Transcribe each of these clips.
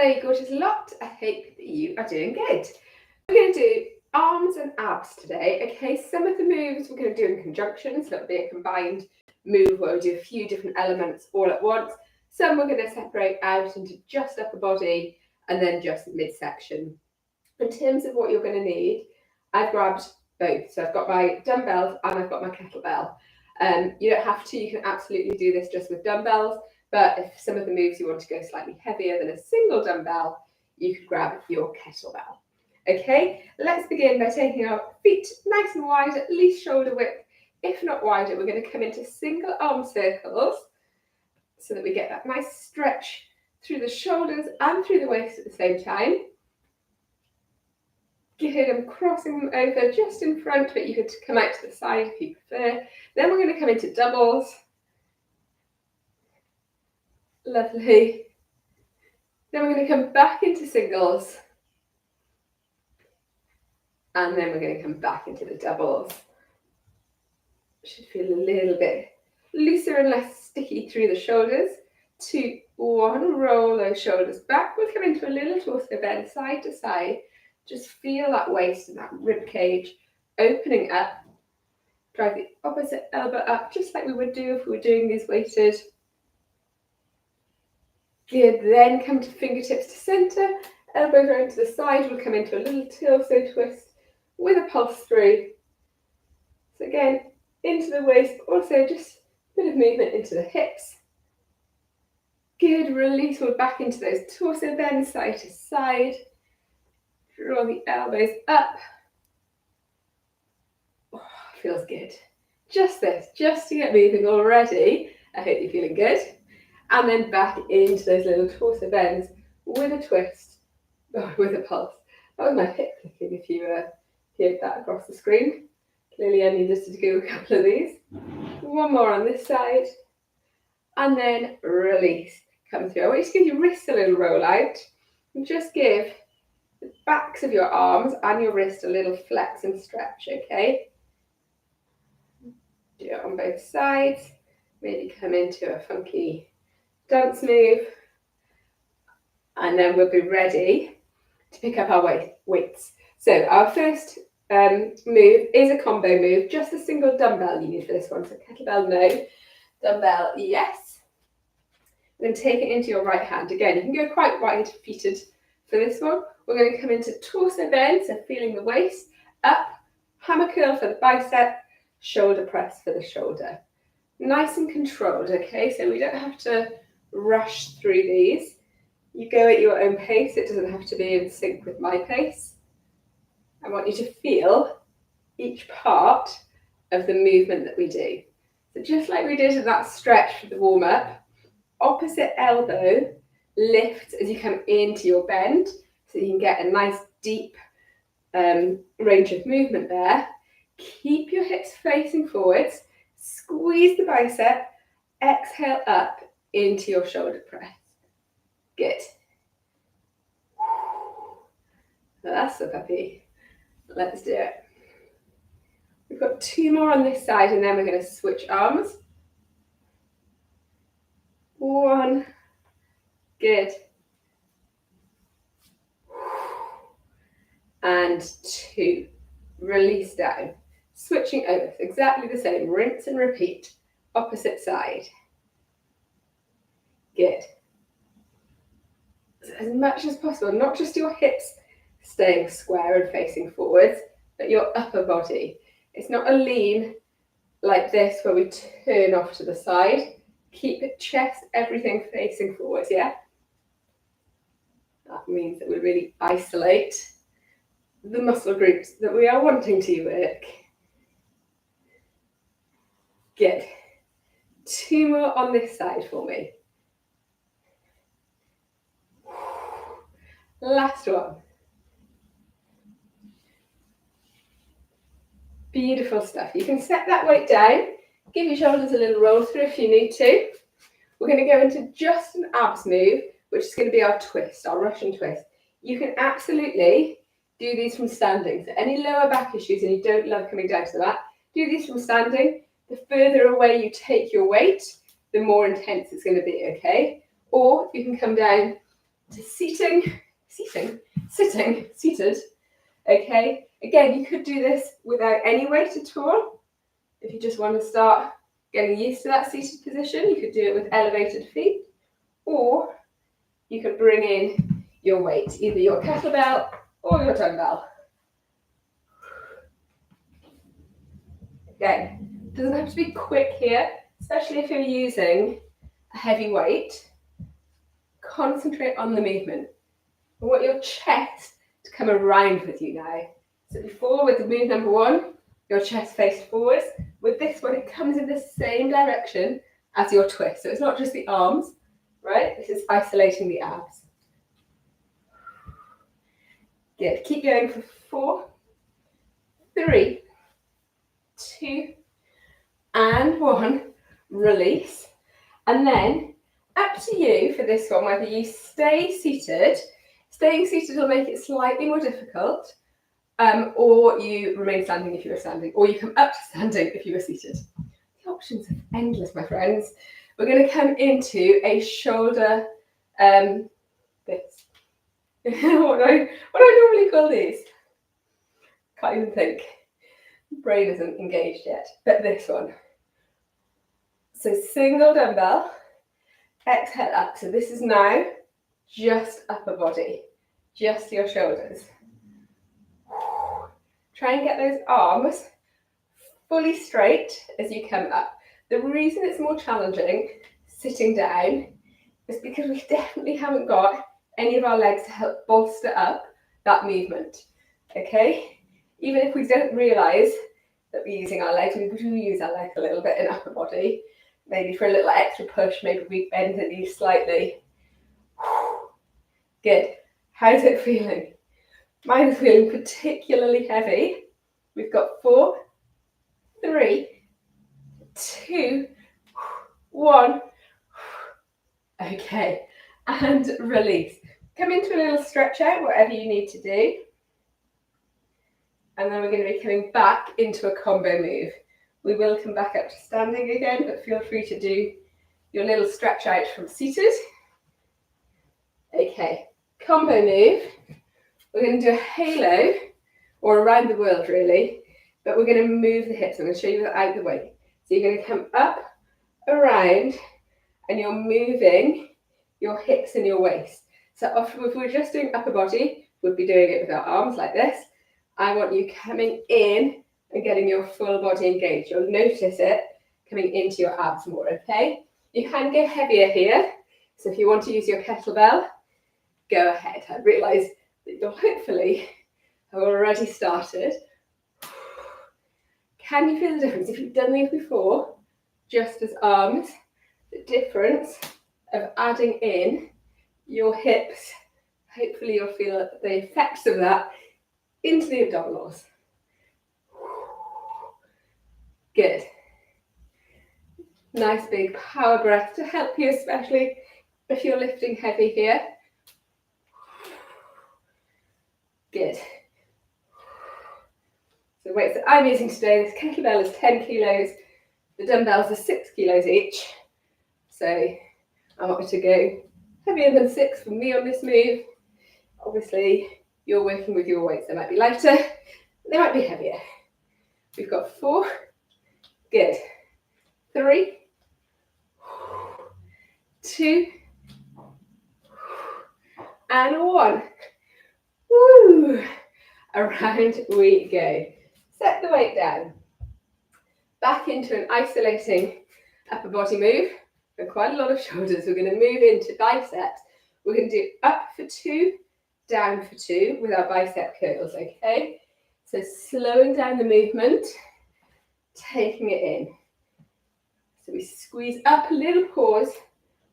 Hello, you gorgeous lot. I hope that you are doing good. We're going to do arms and abs today. Okay, some of the moves we're going to do in conjunction, so it'll be a combined move where we do a few different elements all at once. Some we're going to separate out into just upper body and then just midsection. In terms of what you're going to need, I've grabbed both. So I've got my dumbbells and I've got my kettlebell. You don't have to, you can absolutely do this just with dumbbells. But if some of the moves you want to go slightly heavier than a single dumbbell, you could grab your kettlebell. Okay, let's begin by taking our feet nice and wide, at least shoulder width. If not wider, we're going to come into single arm circles so that we get that nice stretch through the shoulders and through the waist at the same time. Good, I'm crossing them over just in front, but you could come out to the side if you prefer. Then we're going to come into doubles. Lovely. Then we're going to come back into singles. And then we're going to come back into the doubles. Should feel a little bit looser and less sticky through the shoulders. 2, 1, roll those shoulders back. We'll come into a little torso bend side to side. Just feel that waist and that rib cage opening up. Drive the opposite elbow up, just like we would do if we were doing these weighted. Good, then come to fingertips to center, elbows around to the side. We'll come into a little torso twist with a pulse through. So again, into the waist, but also just a bit of movement into the hips. Good, release, we're back into those torso bends side to side. Draw the elbows up. Oh, feels good. Just this, just to get moving already. I hope you're feeling good. And then back into those little torso bends with a twist, with a pulse. That was my hip flicking if you heard that across the screen. Clearly I needed to do a couple of these. One more on this side. And then release. Come through. I want you to give your wrists a little roll out. And just give the backs of your arms and your wrist a little flex and stretch, okay? Do it on both sides. Maybe come into a funky dance move, and then we'll be ready to pick up our weights. So our first move is a combo move, just a single dumbbell you need for this one. So kettlebell, no. Dumbbell, yes. Then take it into your right hand. Again, you can go quite wide-feeted for this one. We're going to come into torso bend, so feeling the waist, up, hammer curl for the bicep, shoulder press for the shoulder. Nice and controlled, okay? So we don't have to rush through these. You go at your own pace. It doesn't have to be in sync with my pace. I want you to feel each part of the movement that we do. So just like we did in that stretch for the warm-up, opposite elbow lifts as you come into your bend, so you can get a nice deep range of movement there. Keep your hips facing forwards, squeeze the bicep, exhale up into your shoulder press. Good. That's the puppy. Let's do it. We've got 2 more on this side and then we're going to switch arms. 1. Good. And 2. Release down. Switching over. Exactly the same. Rinse and repeat. Opposite side. Good. So as much as possible, not just your hips staying square and facing forwards, but your upper body. It's not a lean like this where we turn off to the side. Keep it chest, everything facing forwards, yeah? That means that we really isolate the muscle groups that we are wanting to work. Good. 2 more on this side for me. Last one. Beautiful stuff. You can set that weight down. Give your shoulders a little roll through if you need to. We're going to go into just an abs move, which is going to be our twist, our Russian twist. You can absolutely do these from standing. So any lower back issues and you don't love coming down to the mat, do these from standing. The further away you take your weight, the more intense it's going to be, okay? Or you can come down to sitting, seated. Okay, again, you could do this without any weight at all. If you just want to start getting used to that seated position, you could do it with elevated feet, or you could bring in your weight, either your kettlebell or your dumbbell. Again, it doesn't have to be quick here, especially if you're using a heavy weight. Concentrate on the movement. I want your chest to come around with you now. So before, with the move number one, your chest faced forwards. With this one, it comes in the same direction as your twist. So it's not just the arms, right? This is isolating the abs. Good. Keep going for 4, 3, 2, and 1. Release. And then up to you for this one, whether you stay seated. Staying seated will make it slightly more difficult, or you remain standing if you were standing, or you come up to standing if you were seated. The options are endless, my friends. We're going to come into a shoulder, this. what do I normally call these? Can't even think. Brain isn't engaged yet, but this one. So single dumbbell, exhale up. So this is now just upper body, just your shoulders. Try and get those arms fully straight as you come up. The reason it's more challenging sitting down is because we definitely haven't got any of our legs to help bolster up that movement, okay? Even if we don't realise that we're using our legs, we do use our legs a little bit in upper body. Maybe for a little extra push, maybe we bend the knees slightly. Good. How's it feeling? Mine is feeling particularly heavy. We've got 4, 3, 2, 1. Okay, and release. Come into a little stretch out, whatever you need to do. And then we're going to be coming back into a combo move. We will come back up to standing again, but feel free to do your little stretch out from seated. Okay, combo move. We're going to do a halo, or around the world really, but we're going to move the hips. I'm going to show you that out the way. So you're going to come up, around, and you're moving your hips and your waist. So if we're just doing upper body, we'd be doing it with our arms like this. I want you coming in and getting your full body engaged. You'll notice it coming into your abs more, okay? You can go heavier here. So if you want to use your kettlebell, go ahead. I realise that you'll hopefully have already started. Can you feel the difference? If you've done these before, just as arms, the difference of adding in your hips, hopefully you'll feel the effects of that into the abdominals. Good. Nice big power breath to help you, especially if you're lifting heavy here. Good. So the weights that I'm using today, this kettlebell is 10 kilos, the dumbbells are 6 kilos each. So I want you to go heavier than 6 for me on this move. Obviously, you're working with your weights. They might be lighter, they might be heavier. We've got 4, good. 3, 2, and 1. Woo! Around we go. Set the weight down. Back into an isolating upper body move. And quite a lot of shoulders. We're going to move into biceps. We're going to do up for 2, down for 2 with our bicep curls, okay? So slowing down the movement, taking it in. So we squeeze up, a little pause,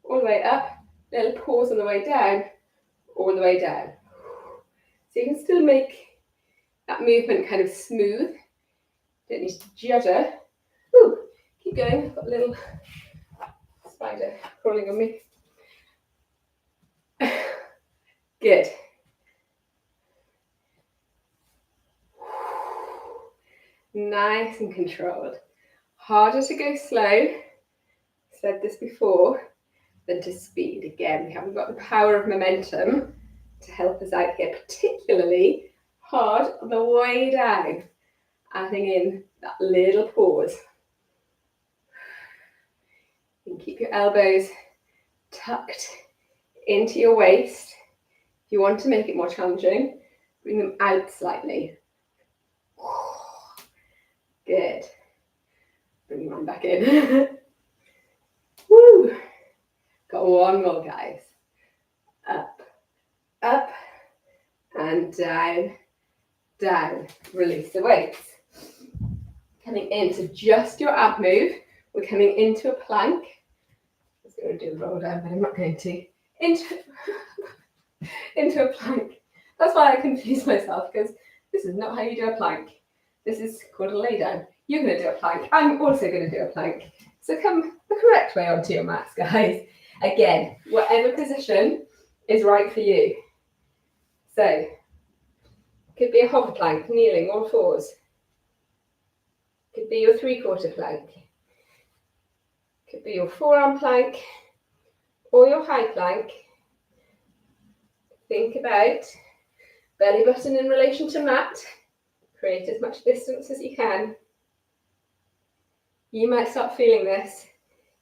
all the way up, little pause on the way down, all the way down. So you can still make that movement kind of smooth. Don't need to judder. Ooh, keep going. I've got a little spider crawling on me. Good. Nice and controlled. Harder to go slow. Said this before. than to speed. Again, we haven't got the power of momentum to help us out here, particularly hard on the way down. Adding in that little pause. You can keep your elbows tucked into your waist. If you want to make it more challenging, bring them out slightly. Good. Bring your mind back in. Woo! Got one more, guys. Up, up, and down, down. Release the weights. Coming into just your ab move. We're coming into a plank. I was going to do a roll down, but I'm not going to. Into a plank. That's why I confuse myself, because this is not how you do a plank. This is called a lay down. You're going to do a plank. I'm also going to do a plank. So come the correct way onto your mats, guys. Again, whatever position is right for you. So, could be a hover plank, kneeling, all fours. Could be your 3/4 plank. Could be your forearm plank or your high plank. Think about belly button in relation to mat. Create as much distance as you can. You might start feeling this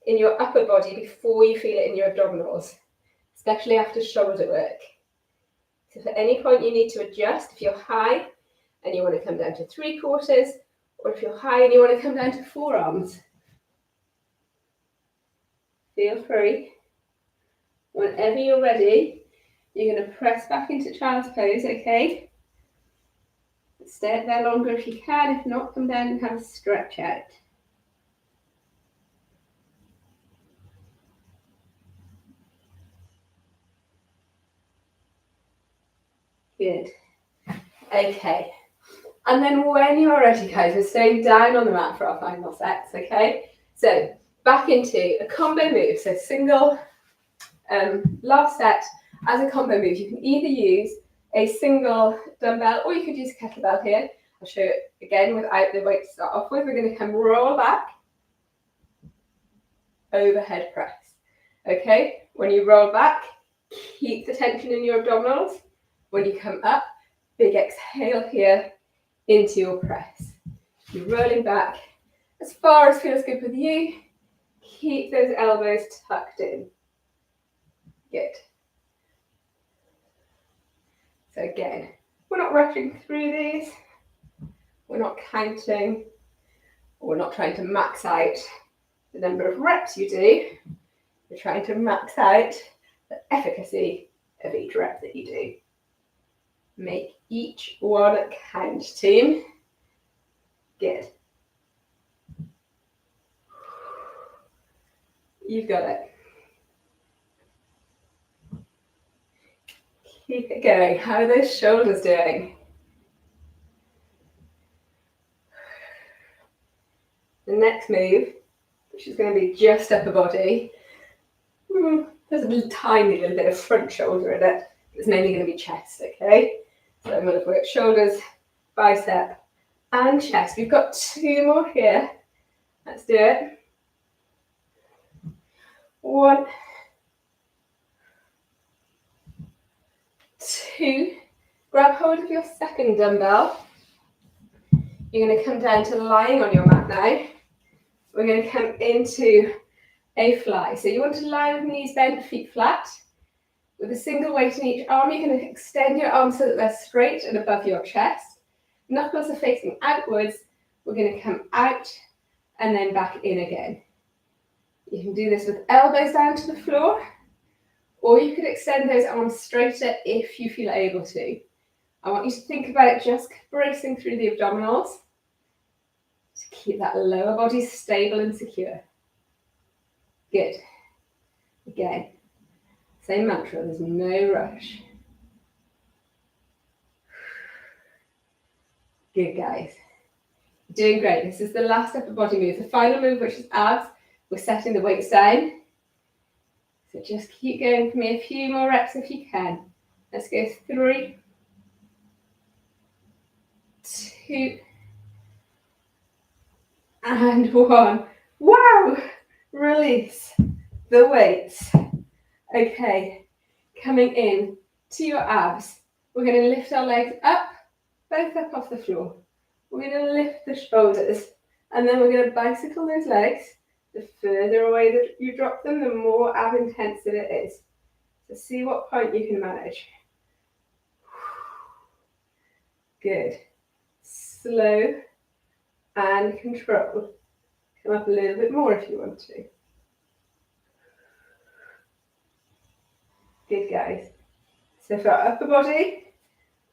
in your upper body before you feel it in your abdominals, especially after shoulder work. So if at any point you need to adjust, if you're high and you want to come down to 3/4, or if you're high and you want to come down to forearms, feel free. Whenever you're ready, you're going to press back into child's pose, okay? Stay there longer if you can. If not, come down and have a stretch out. Good. Okay. And then when you're ready, guys, we're staying down on the mat for our final sets, okay? So back into a combo move. So single, last set as a combo move. You can either use a single dumbbell or you could use a kettlebell here. I'll show you again without the weight to start off with. We're going to come roll back, overhead press. Okay, when you roll back, keep the tension in your abdominals. When you come up, big exhale here into your press. You're rolling back as far as feels good with you. Keep those elbows tucked in. Good. So again, we're not rushing through these. We're not counting. We're not trying to max out the number of reps you do. We're trying to max out the efficacy of each rep that you do. Make each one count, team. Good. You've got it. Keep it going. How are those shoulders doing? The next move, which is going to be just upper body. There's a tiny little bit of front shoulder in it. It's mainly going to be chest, okay? So I'm going to work shoulders, bicep, and chest. We've got 2 more here. Let's do it. 1, 2. Grab hold of your second dumbbell. You're going to come down to lying on your mat now. We're going to come into a fly. So you want to lie with knees bent, feet flat. With a single weight in each arm, you're going to extend your arms so that they're straight and above your chest. Knuckles are facing outwards. We're going to come out and then back in again. You can do this with elbows down to the floor, or you could extend those arms straighter if you feel able to. I want you to think about just bracing through the abdominals to keep that lower body stable and secure. Good. Again, same mantra, there's no rush. Good, guys. Doing great. This is the last upper body move. The final move, which is abs, we're setting the weights down. So just keep going for me a few more reps if you can. Let's go 3, 2, and 1. Wow! Release the weights. Okay, coming in to your abs. We're going to lift our legs up, both up off the floor. We're going to lift the shoulders, and then we're going to bicycle those legs. The further away that you drop them, the more ab intensive it is. So see what point you can manage. Good. Slow and control. Come up a little bit more if you want to. Good, guys. So for our upper body,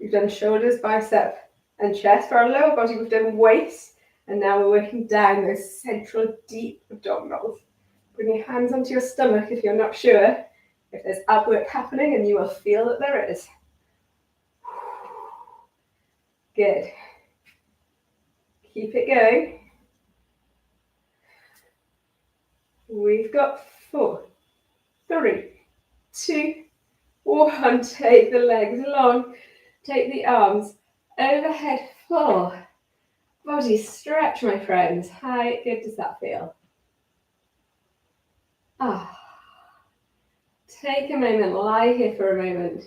we've done shoulders, bicep, and chest. For our lower body, we've done waist, and now we're working down those central deep abdominals. Bring your hands onto your stomach if you're not sure if there's ab work happening, and you will feel that there is. Good. Keep it going. We've got 4, 3, 2, 1. Take the legs long. Take the arms overhead full. Body stretch, my friends. How good does that feel? Take a moment, lie here for a moment.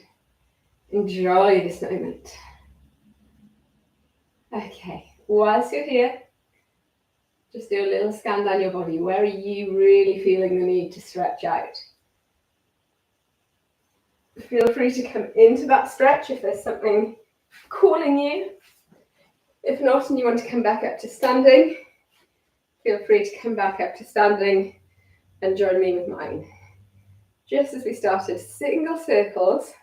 Enjoy this moment. Okay, whilst you're here, just do a little scan down your body. Where are you really feeling the need to stretch out? Feel free to come into that stretch if there's something calling you. If not, and you want to come back up to standing, feel free to come back up to standing and join me with mine. Just as we started, single circles,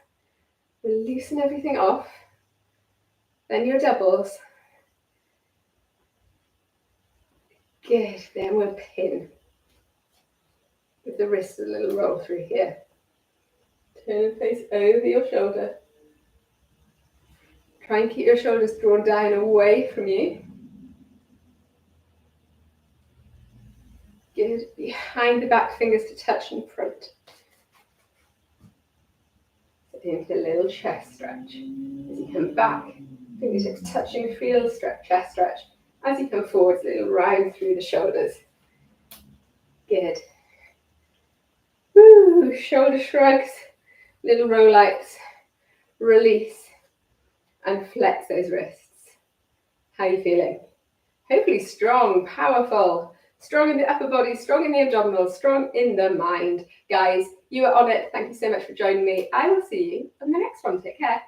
we'll loosen everything off, then your doubles. Good, then we'll pin. With the wrist a little roll through here. Turn and face over your shoulder. Try and keep your shoulders drawn down away from you. Good, behind the back, fingers to touch in front. Into a little chest stretch. As you come back, fingertips touching, feel stretch, chest stretch. As you come forwards, a little round through the shoulders. Good. Woo, shoulder shrugs, little roll-outs, release, and flex those wrists. How are you feeling? Hopefully strong, powerful, strong in the upper body, strong in the abdominals, strong in the mind. Guys, you are on it. Thank you so much for joining me. I will see you on the next one. Take care.